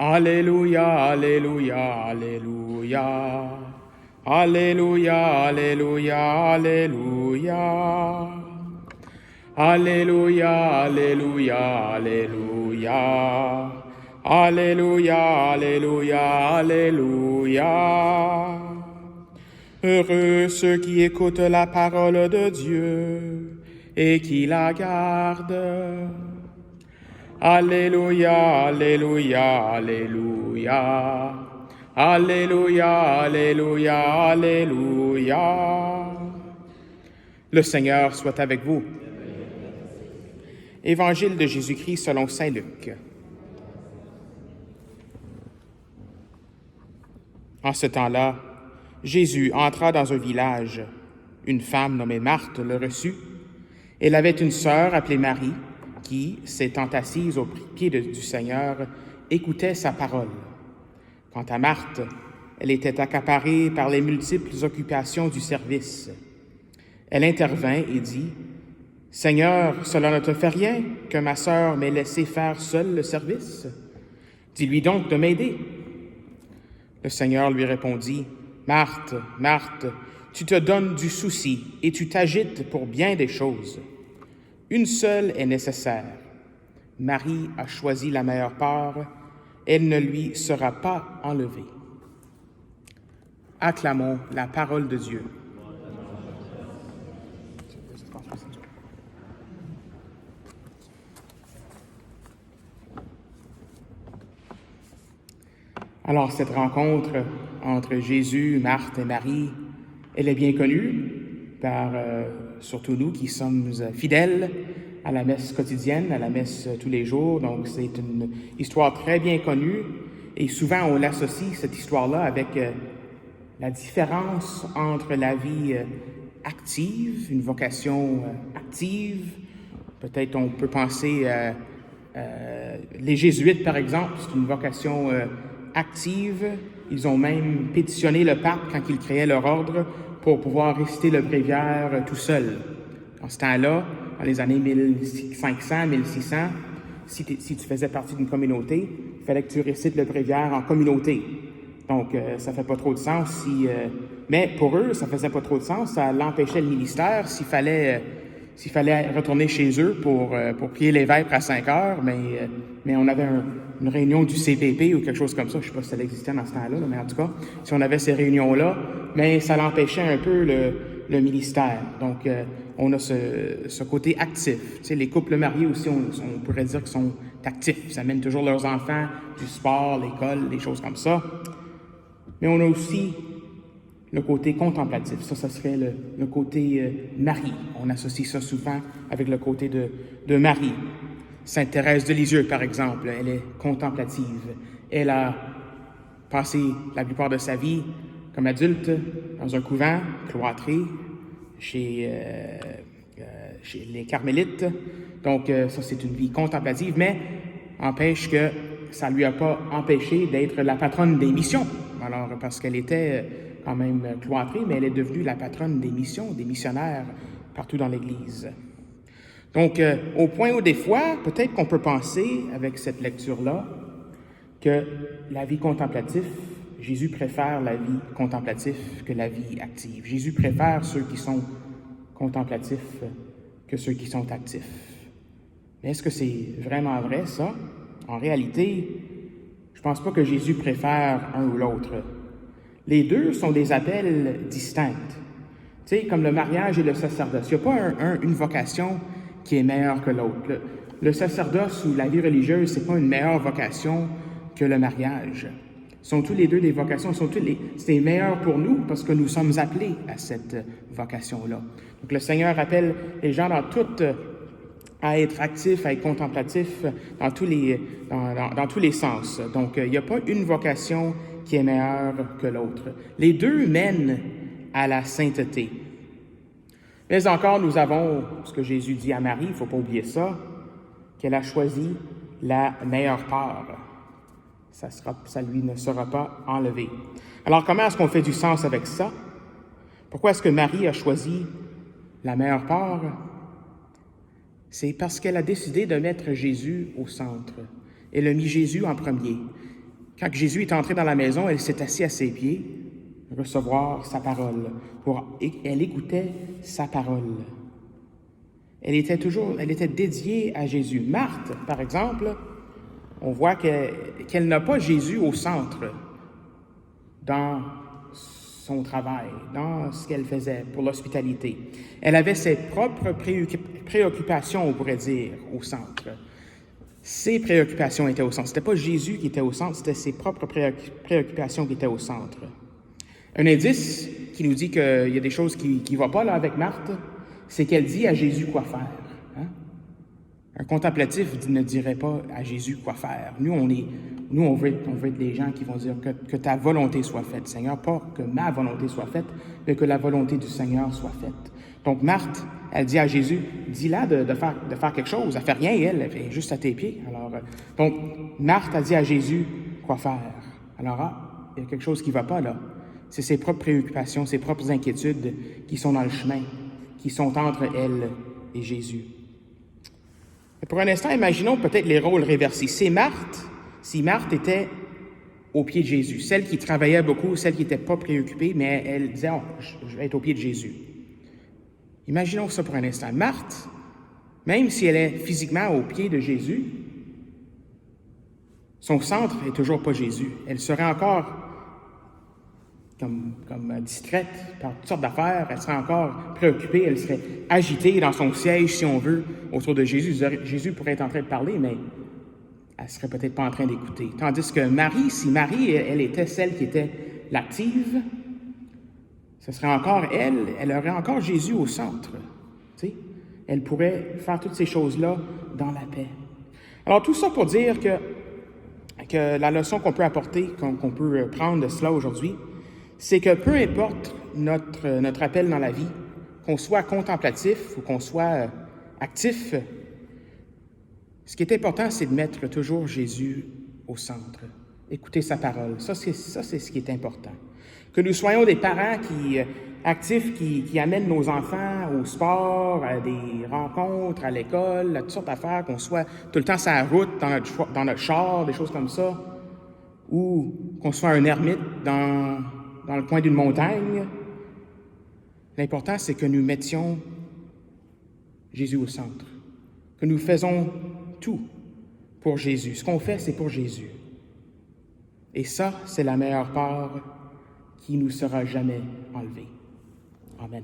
Alléluia, Alléluia, Alléluia. Alléluia, Alléluia, Alléluia. Alléluia, Alléluia, Alléluia. Alléluia, Alléluia, Alléluia. Heureux ceux qui écoutent la parole de Dieu et qui la gardent. Alléluia, Alléluia, Alléluia. Alléluia, Alléluia, Alléluia. Le Seigneur soit avec vous. Évangile de Jésus-Christ selon saint Luc. En ce temps-là, Jésus entra dans un village. Une femme nommée Marthe le reçut. Elle avait une sœur appelée Marie qui, s'étant assise aux pieds du Seigneur, écoutait sa parole. Quant à Marthe, elle était accaparée par les multiples occupations du service. Elle intervint et dit, « Seigneur, cela ne te fait rien que ma sœur m'ait laissé faire seule le service? Dis-lui donc de m'aider. » Le Seigneur lui répondit, « Marthe, Marthe, tu te donnes du souci et tu t'agites pour bien des choses. Une seule est nécessaire. Marie a choisi la meilleure part, elle ne lui sera pas enlevée. » Acclamons la parole de Dieu. Alors, cette rencontre entre Jésus, Marthe et Marie, elle est bien connue par surtout nous qui sommes fidèles à la messe quotidienne, à la messe tous les jours. Donc, c'est une histoire très bien connue et souvent on l'associe, cette histoire-là, avec la différence entre la vie active, une vocation active. Peut-être on peut penser les jésuites, par exemple, c'est une vocation active. Ils ont même pétitionné le pape quand il créait leur ordre pour pouvoir réciter le bréviaire tout seul. En ce temps-là, dans les années 1500, 1600, si tu faisais partie d'une communauté, il fallait que tu récites le bréviaire en communauté. Donc, ça fait pas trop de sens mais pour eux, ça faisait pas trop de sens. Ça l'empêchait le ministère s'il fallait retourner chez eux pour prier les vêpres à 5 heures, mais on avait une réunion du CPP ou quelque chose comme ça, je ne sais pas si ça existait dans ce temps-là, mais en tout cas, si on avait ces réunions-là, mais ça l'empêchait un peu le ministère. Donc, on a ce côté actif. Tu sais, les couples mariés aussi, on pourrait dire qu'ils sont actifs. Ils amènent toujours leurs enfants du sport, l'école, des choses comme ça. Mais on a aussi le côté contemplatif. Ça serait le côté Marie. On associe ça souvent avec le côté de Marie. Sainte Thérèse de Lisieux, par exemple, elle est contemplative. Elle a passé la plupart de sa vie comme adulte dans un couvent cloîtré chez les Carmélites. Donc, ça, c'est une vie contemplative, mais empêche que ça ne lui a pas empêché d'être la patronne des missions. Alors, parce qu'elle était quand même cloîtrée, mais elle est devenue la patronne des missions, des missionnaires partout dans l'Église. Donc, au point où des fois, peut-être qu'on peut penser, avec cette lecture-là, que la vie contemplative, Jésus préfère la vie contemplative que la vie active. Jésus préfère ceux qui sont contemplatifs que ceux qui sont actifs. Mais est-ce que c'est vraiment vrai, ça? En réalité, je ne pense pas que Jésus préfère un ou l'autre. Les deux sont des appels distincts. Tu sais, comme le mariage et le sacerdoce. Il n'y a pas une vocation qui est meilleure que l'autre. Le sacerdoce ou la vie religieuse, ce n'est pas une meilleure vocation que le mariage. Sont tous les deux des vocations, c'est meilleur pour nous parce que nous sommes appelés à cette vocation-là. Donc le Seigneur appelle les gens à être actifs, à être contemplatifs dans tous les sens. Donc il n'y a pas une vocation qui est meilleure que l'autre. Les deux mènent à la sainteté. Mais encore, nous avons ce que Jésus dit à Marie, il ne faut pas oublier ça, qu'elle a choisi la meilleure part. Ça lui ne sera pas enlevé. Alors, comment est-ce qu'on fait du sens avec ça? Pourquoi est-ce que Marie a choisi la meilleure part? C'est parce qu'elle a décidé de mettre Jésus au centre. Elle a mis Jésus en premier. Quand Jésus est entré dans la maison, elle s'est assise à ses pieds, recevoir sa parole. Elle écoutait sa parole. Elle était dédiée à Jésus. Marthe, par exemple, on voit qu'elle n'a pas Jésus au centre dans son travail, dans ce qu'elle faisait pour l'hospitalité. Elle avait ses propres préoccupations, on pourrait dire, au centre. Ses préoccupations étaient au centre. Ce n'était pas Jésus qui était au centre, c'était ses propres préoccupations qui étaient au centre. Un indice qui nous dit qu'il y a des choses qui ne vont pas là avec Marthe, c'est qu'elle dit à Jésus quoi faire. Hein? Un contemplatif ne dirait pas à Jésus quoi faire. Nous, on veut être des gens qui vont dire que ta volonté soit faite, Seigneur, pas que ma volonté soit faite, mais que la volonté du Seigneur soit faite. Donc, Marthe, elle dit à Jésus, dis-la de faire quelque chose. Elle ne fait rien, elle est juste à tes pieds. Alors, donc, Marthe a dit à Jésus quoi faire. Alors, il y a quelque chose qui ne va pas là. C'est ses propres préoccupations, ses propres inquiétudes qui sont dans le chemin, qui sont entre elle et Jésus. Et pour un instant, imaginons peut-être les rôles réversés. Si Marthe était au pied de Jésus, celle qui travaillait beaucoup, celle qui n'était pas préoccupée, mais elle disait, je vais être au pied de Jésus. Imaginons ça pour un instant. Marthe, même si elle est physiquement au pied de Jésus, son centre n'est toujours pas Jésus. Elle serait encore comme distraite par toutes sortes d'affaires, elle serait encore préoccupée, elle serait agitée dans son siège, si on veut, autour de Jésus. Jésus pourrait être en train de parler, mais elle ne serait peut-être pas en train d'écouter. Tandis que Marie, si Marie, elle était celle qui était l'active, ce serait encore elle aurait encore Jésus au centre. Tu sais? Elle pourrait faire toutes ces choses-là dans la paix. Alors, tout ça pour dire que la leçon qu'on peut apporter, qu'on peut prendre de cela aujourd'hui, c'est que peu importe notre appel dans la vie, qu'on soit contemplatif ou qu'on soit actif, ce qui est important, c'est de mettre toujours Jésus au centre. Écouter sa parole. Ça, c'est ce qui est important. Que nous soyons des parents actifs qui amènent nos enfants au sport, à des rencontres, à l'école, à toutes sortes d'affaires, qu'on soit tout le temps sur la route, dans notre char, des choses comme ça, ou qu'on soit un ermite dans le coin d'une montagne. L'important, c'est que nous mettions Jésus au centre, que nous faisons tout pour Jésus. Ce qu'on fait, c'est pour Jésus. Et ça, c'est la meilleure part qui nous sera jamais enlevée. Amen.